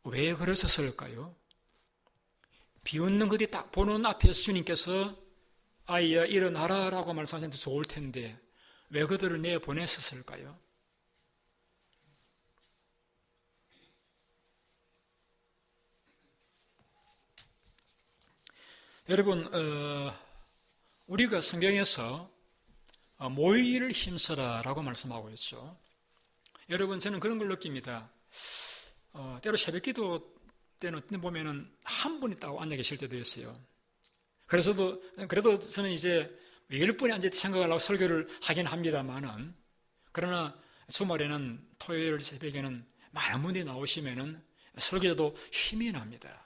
왜 그러셨을까요? 비웃는 그들이 딱 보는 앞에서 주님께서 아이야 일어나라 라고 말씀하셨는데 좋을 텐데 왜 그들을 내보냈었을까요? 여러분, 우리가 성경에서 모이기를 힘써라 라고 말씀하고 있죠. 여러분, 저는 그런 걸 느낍니다. 때로 새벽 기도 때는 보면은 한 분 있다고 앉아 계실 때도 있어요. 그래도 저는 이제 10분이 앉아 생각을 하고 설교를 하긴 합니다만은, 그러나 주말에는 토요일 새벽에는 많은 분이 나오시면은 설교도 힘이 납니다.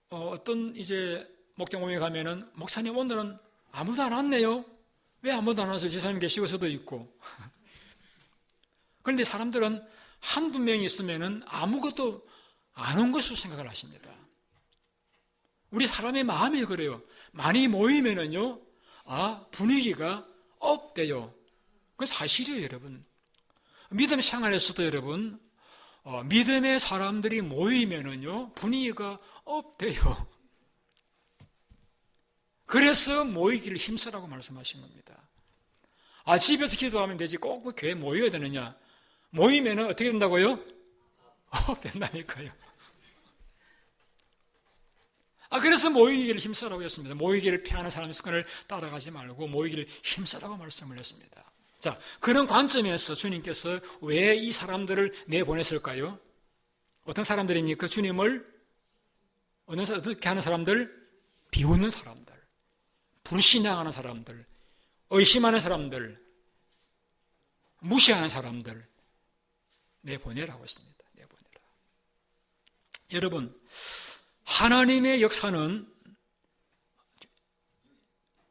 어떤 이제 목장 모임에 가면은 목사님 오늘은 아무도 안 왔네요. 왜 아무도 안 와서 지사님 계시고서도 있고. 그런데 사람들은 한두 명이 있으면은 아무것도 안 온 것으로 생각을 하십니다. 우리 사람의 마음이 그래요. 많이 모이면은요, 분위기가 업돼요. 그건 사실이에요, 여러분. 믿음 생활에서도 여러분, 믿음의 사람들이 모이면은요, 분위기가 업돼요. 그래서 모이기를 힘쓰라고 말씀하신 겁니다. 집에서 기도하면 되지 꼭 교회에 모여야 되느냐? 모이면은 어떻게 된다고요? 업된다니까요. 그래서 모이기를 힘쓰라고 했습니다. 모이기를 피하는 사람의 습관을 따라가지 말고 모이기를 힘쓰라고 말씀을 했습니다. 자, 그런 관점에서 주님께서 왜 이 사람들을 내보냈을까요? 어떤 사람들입니까? 주님을 어떻게 하는 사람들? 비웃는 사람들, 불신앙하는 사람들, 의심하는 사람들, 무시하는 사람들 내보내라고 했습니다. 내보내라. 여러분, 하나님의 역사는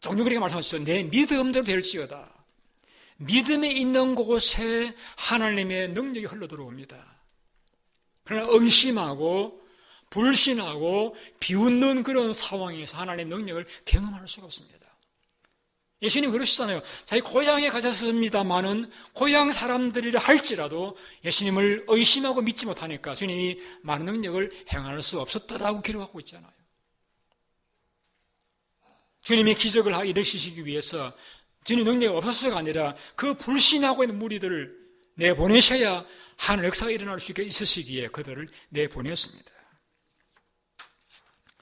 종종 그렇게 말씀하셨죠. 내 믿음대로 될지어다. 믿음이 있는 곳에 하나님의 능력이 흘러들어옵니다. 그러나 의심하고 불신하고 비웃는 그런 상황에서 하나님의 능력을 경험할 수가 없습니다. 예수님 그러시잖아요. 자기 고향에 가셨습니다마는 고향 사람들이라 할지라도 예수님을 의심하고 믿지 못하니까 주님이 많은 능력을 행할 수 없었다라고 기록하고 있잖아요. 주님이 기적을 일으키시기 위해서 주님 능력이 없어서가 아니라 그 불신하고 있는 무리들을 내보내셔야 하늘 역사가 일어날 수 있으시기에 그들을 내보냈습니다.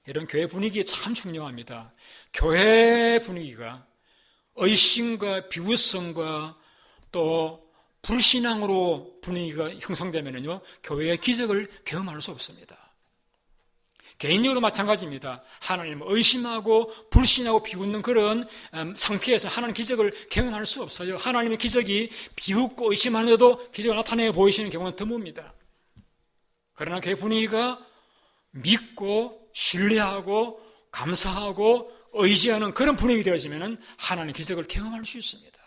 이런 교회 분위기 참 중요합니다. 교회 분위기가 의심과 비웃성과 또 불신앙으로 분위기가 형성되면요, 교회의 기적을 경험할 수 없습니다. 개인적으로 마찬가지입니다. 하나님을 의심하고 불신하고 비웃는 그런 상태에서 하나님 기적을 경험할 수 없어요. 하나님의 기적이 비웃고 의심하는데도 기적을 나타내 보이시는 경우는 드뭅니다. 그러나 교회 분위기가 믿고 신뢰하고 감사하고 의지하는 그런 분위기 되어지면 하나님의 기적을 경험할 수 있습니다.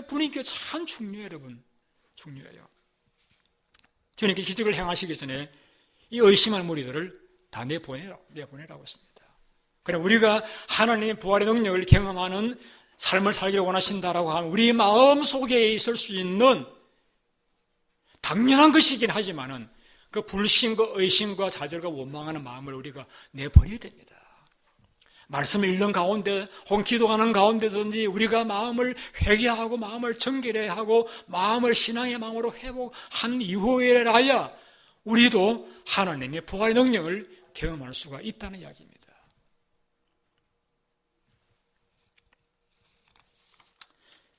분위기가 참 중요해요, 여러분. 중요해요. 주님께 기적을 행하시기 전에 이 의심한 무리들을 다 내보내라고 했습니다. 그럼 우리가 하나님의 부활의 능력을 경험하는 삶을 살기를 원하신다라고 하면 우리 마음 속에 있을 수 있는 당연한 것이긴 하지만은 그 불신과 의심과 좌절과 원망하는 마음을 우리가 내버려야 됩니다. 말씀을 읽는 가운데 혹은 기도하는 가운데든지 우리가 마음을 회개하고 마음을 정결해야 하고 마음을 신앙의 마음으로 회복한 이후에라야 우리도 하나님의 부활의 능력을 경험할 수가 있다는 이야기입니다.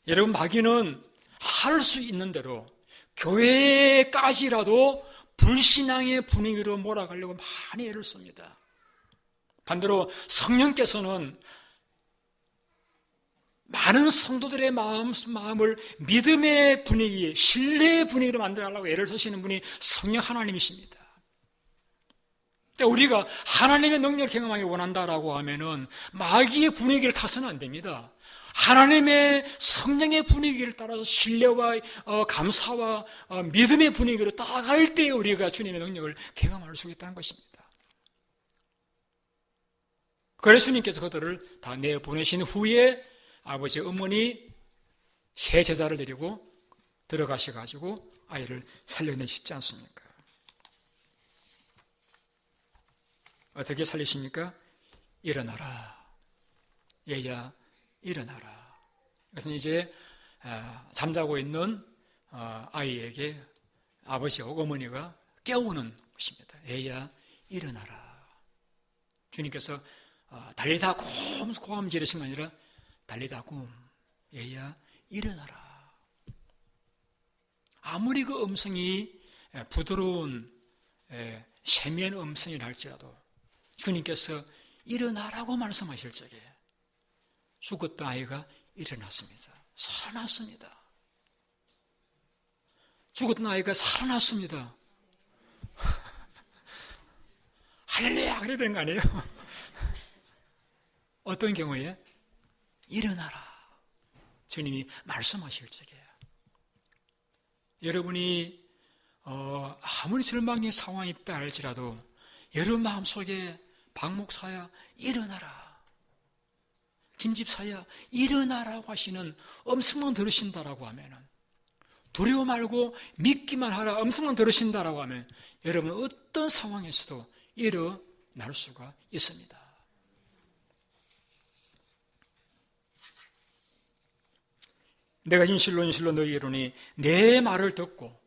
여러분, 마귀는 할 수 있는 대로 교회까지라도 불신앙의 분위기로 몰아가려고 많이 애를 씁니다. 반대로 성령께서는 많은 성도들의 마음을 믿음의 분위기, 신뢰의 분위기로 만들어가려고 애를 쓰시는 분이 성령 하나님이십니다. 우리가 하나님의 능력을 경험하기 원한다라고 하면은 마귀의 분위기를 타서는 안 됩니다. 하나님의 성령의 분위기를 따라서 신뢰와 감사와 믿음의 분위기로 따라갈 때 우리가 주님의 능력을 경험할 수 있다는 것입니다. 그래서 주님께서 그들을 다 내보내신 후에 아버지 어머니 세 제자를 데리고 들어가셔가지고 아이를 살려내시지 않습니까? 어떻게 살리십니까? 일어나라. 얘야 일어나라. 그래서 이제 잠자고 있는 아이에게 아버지와 어머니가 깨우는 것입니다. 얘야 일어나라. 주님께서 달리다 곰 고함 지르신 게 아니라 달리다 곰 얘야 일어나라. 아무리 그 음성이 부드러운 세미한 음성이라 할지라도 주님께서 일어나라고 말씀하실 적에 죽었던 아이가 일어났습니다. 살아났습니다. 죽었던 아이가 살아났습니다. 할렐루야 그래야 되는 거 아니에요? 어떤 경우에? 일어나라. 주님이 말씀하실 적에 여러분이 아무리 절망의 상황이 있다 할지라도 여러분 마음속에 박 목사야 일어나라. 김집사야 일어나라고 하시는 음성만 들으신다라고 하면은 두려워 말고 믿기만 하라 음성만 들으신다라고 하면 여러분 어떤 상황에서도 일어날 수가 있습니다. 내가 진실로 너희에게 이르노니 내 말을 듣고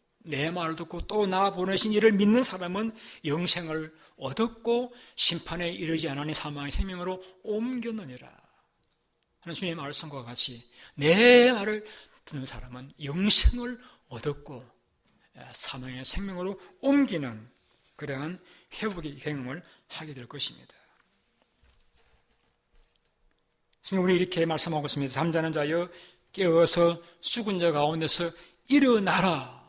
또 나 보내신 이를 믿는 사람은 영생을 얻었고 심판에 이르지 않으니 사망의 생명으로 옮겼느니라 하는 주님의 말씀과 같이 내 말을 듣는 사람은 영생을 얻었고 사망의 생명으로 옮기는 그러한 회복의 경험을 하게 될 것입니다. 우리 이렇게 말씀하고 있습니다. 잠자는 자여 깨어서 죽은 자 가운데서 일어나라.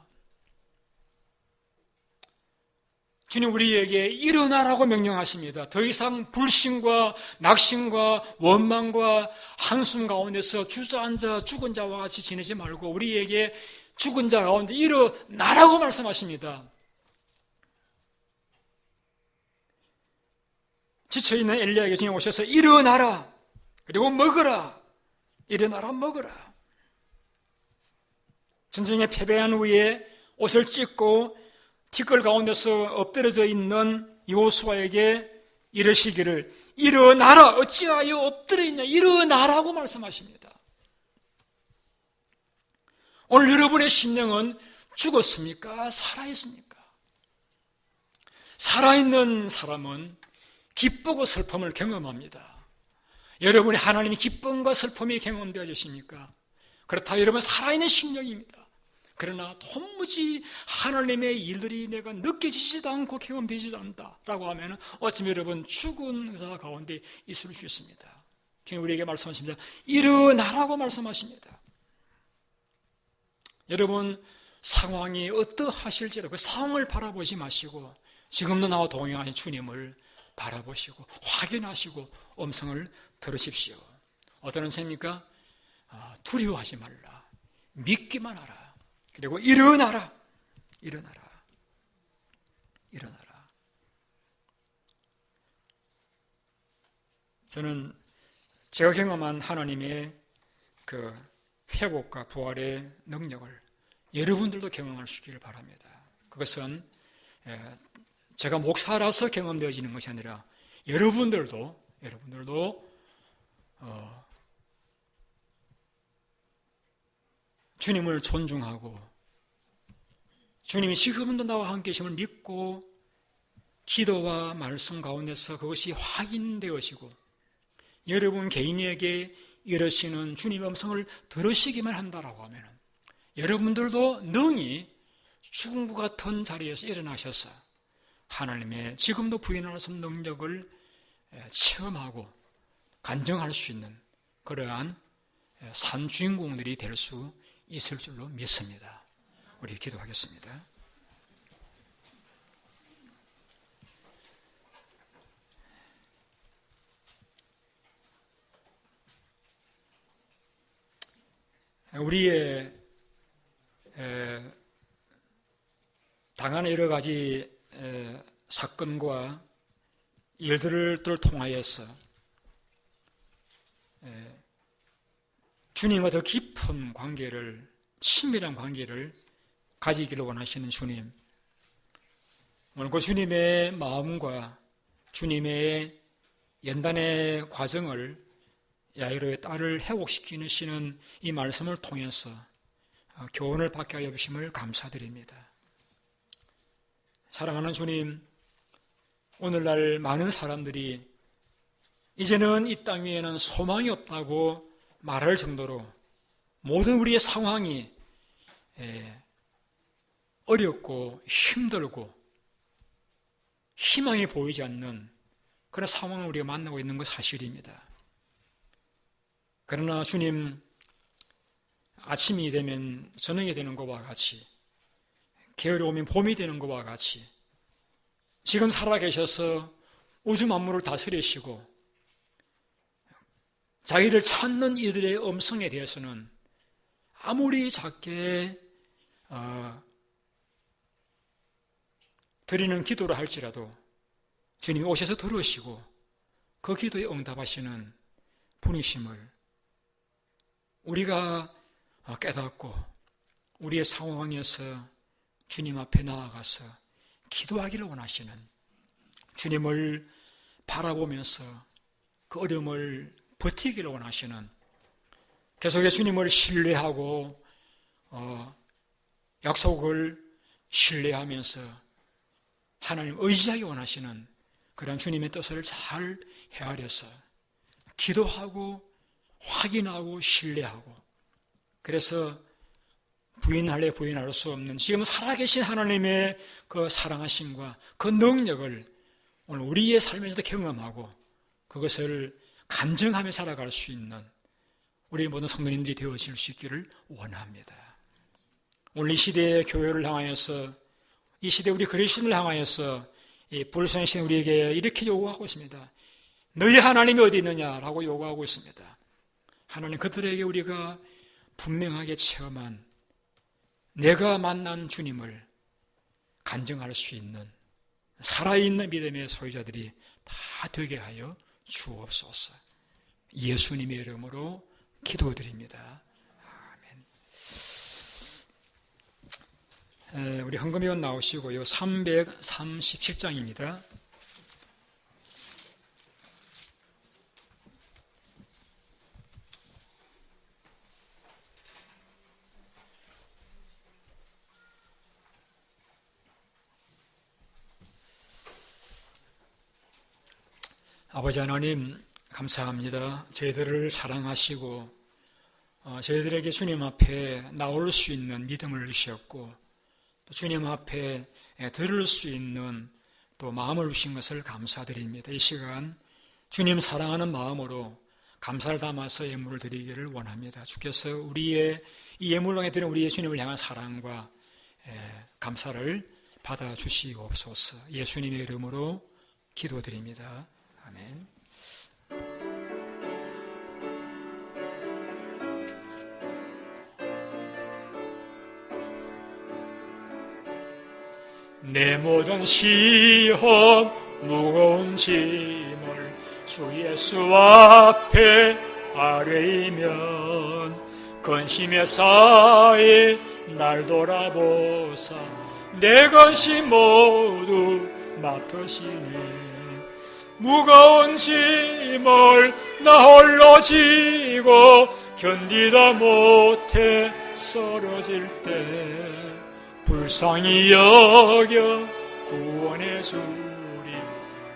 주님 우리에게 일어나라고 명령하십니다. 더 이상 불신과 낙심과 원망과 한숨 가운데서 주저앉아 죽은 자와 같이 지내지 말고 우리에게 죽은 자 가운데 일어나라고 말씀하십니다. 지쳐있는 엘리야에게 주님 오셔서 일어나라 그리고 먹어라. 일어나라 먹어라. 전쟁에 패배한 후에 옷을 찢고 티끌 가운데서 엎드려져 있는 여호수아에게 이르시기를 일어나라 어찌하여 엎드려 있냐 일어나라고 말씀하십니다. 오늘 여러분의 심령은 죽었습니까? 살아있습니까? 살아있는 사람은 기쁨과 슬픔을 경험합니다. 여러분이 하나님의 기쁨과 슬픔이 경험되어지십니까? 그렇다 여러분 살아있는 심령입니다. 그러나 도무지 하나님의 일들이 내가 느껴지지도 않고 경험되지도 않는다라고 하면 어쩌면 여러분 죽은 자 가운데 있을 수 있습니다. 주님 우리에게 말씀하십니다. 일어나라고 말씀하십니다. 여러분 상황이 어떠하실지라도 그 상황을 바라보지 마시고 지금도 나와 동행하신 주님을 바라보시고 확인하시고 음성을 들으십시오. 어떤 음성입니까? 두려워하지 말라. 믿기만 하라. 그리고 일어나라. 일어나라. 일어나라. 저는 제가 경험한 하나님의 그 회복과 부활의 능력을 여러분들도 경험할 수 있기를 바랍니다. 그것은 제가 목사라서 경험되어지는 것이 아니라 여러분들도 주님을 존중하고 주님이 지금도 나와 함께 계심을 믿고 기도와 말씀 가운데서 그것이 확인되어지고 여러분 개인에게 이르시는 주님의 음성을 들으시기만 한다라고 하면 여러분들도 능히 죽은 것 같은 자리에서 일어나셔서 하나님의 지금도 부인할 수 없는 능력을 체험하고 간증할 수 있는 그러한 산 주인공들이 될 수 있을 줄로 믿습니다. 우리 기도하겠습니다. 우리의 당하는 여러 가지 사건과 일들을 통하여서 주님과 더 깊은 관계를, 친밀한 관계를 가지기를 원하시는 주님, 오늘 그 주님의 마음과 주님의 연단의 과정을 야이로의 딸을 회복시키시는 이 말씀을 통해서 교훈을 받게 하여 주심을 감사드립니다. 사랑하는 주님, 오늘날 많은 사람들이 이제는 이 땅 위에는 소망이 없다고 말할 정도로 모든 우리의 상황이 어렵고 힘들고 희망이 보이지 않는 그런 상황을 우리가 만나고 있는 것 사실입니다. 그러나 주님, 아침이 되면 저녁이 되는 것과 같이, 게으리 오면 봄이 되는 것과 같이 지금 살아계셔서 우주 만물을 다스리시고 자기를 찾는 이들의 음성에 대해서는 아무리 작게 드리는 기도를 할지라도 주님이 오셔서 들으시고 그 기도에 응답하시는 분이심을 우리가 깨닫고 우리의 상황에서 주님 앞에 나아가서 기도하기를 원하시는, 주님을 바라보면서 그 어려움을 버티기를 원하시는, 계속해서 주님을 신뢰하고 약속을 신뢰하면서 하나님 의지하기 원하시는 그런 주님의 뜻을 잘 헤아려서 기도하고 확인하고 신뢰하고, 그래서 부인할래 부인할 수 없는 지금 살아계신 하나님의 그 사랑하심과 그 능력을 오늘 우리의 삶에서도 경험하고 그것을 간증하며 살아갈 수 있는 우리 모든 성도님들이 되어질 수 있기를 원합니다. 오늘 이 시대의 교회를 향하여서, 이 시대 우리 그리스도인을 향하여서 이 불순신 우리에게 이렇게 요구하고 있습니다. 너희 하나님이 어디 있느냐라고 요구하고 있습니다. 하나님, 그들에게 우리가 분명하게 체험한 내가 만난 주님을 간증할 수 있는 살아있는 믿음의 소유자들이 다 되게 하여 주옵소서. 예수님의 이름으로 기도드립니다. 아멘. 우리 헌금위원 나오시고요. 337장입니다. 아버지 하나님, 감사합니다. 저희들을 사랑하시고 저희들에게 주님 앞에 나올 수 있는 믿음을 주셨고 또 주님 앞에 들을 수 있는 또 마음을 주신 것을 감사드립니다. 이 시간 주님 사랑하는 마음으로 감사를 담아서 예물을 드리기를 원합니다. 주께서 우리의 이 예물로 드리는 우리의 주님을 향한 사랑과 감사를 받아주시옵소서. 예수님의 이름으로 기도드립니다. 아멘. 내 모든 시험 무거운 짐을 주 예수 앞에 아뢰이면 근심에 쌓인 날 돌아보사 내 근심 모두 맡으시네. 무거운 짐을 나 홀로 지고 견디다 못해 쓰러질 때 불쌍히 여겨 구원해 주리.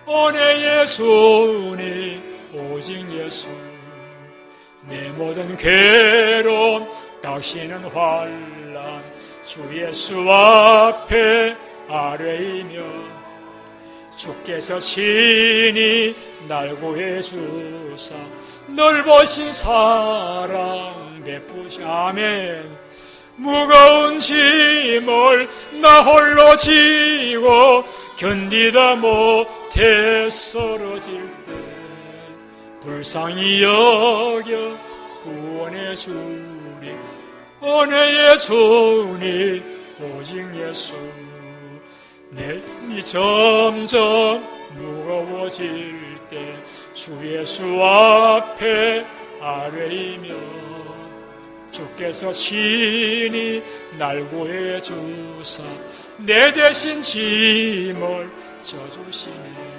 은혜 예수니 오직 예수. 내 모든 괴로움 다시는 환난 주 예수 앞에 아뢰이며 주께서 친히 날 구해주사 넓으신 사랑 베푸시. 아멘. 무거운 짐을 나 홀로 지고 견디다 못해 쓰러질 때 불쌍히 여겨 구원해 주리. 은혜 예수니 오직 예수. 내 힘이 점점 무거워질 때 주 예수 앞에 아뢰이며 주께서 친히 날 구해 주사 내 대신 짐을 져주시네.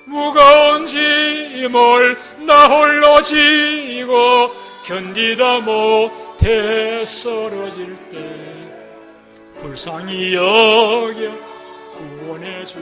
무거운 짐을 나 홀로 지고 견디다 못해 쓰러질 때 불쌍히 여겨 구원해 주.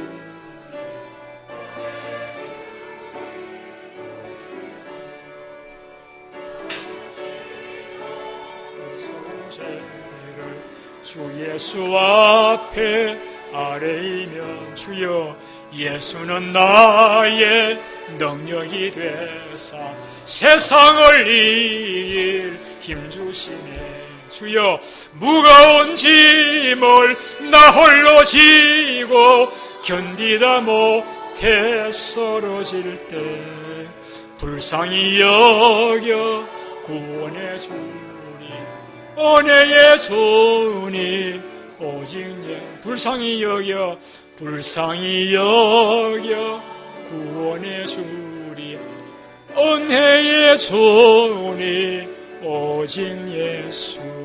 주 예수 앞에 아뢰이면 주여 예수는 나의 능력이 되사 세상을 이길 힘주시네. 주여 무거운 짐을 나 홀로 지고 견디다 못해 쓰러질 때 불쌍히 여겨 구원해 주리. 은혜 예수님 오직 불쌍히 여겨 구원해 주리. 은혜 예수님 오직 예수.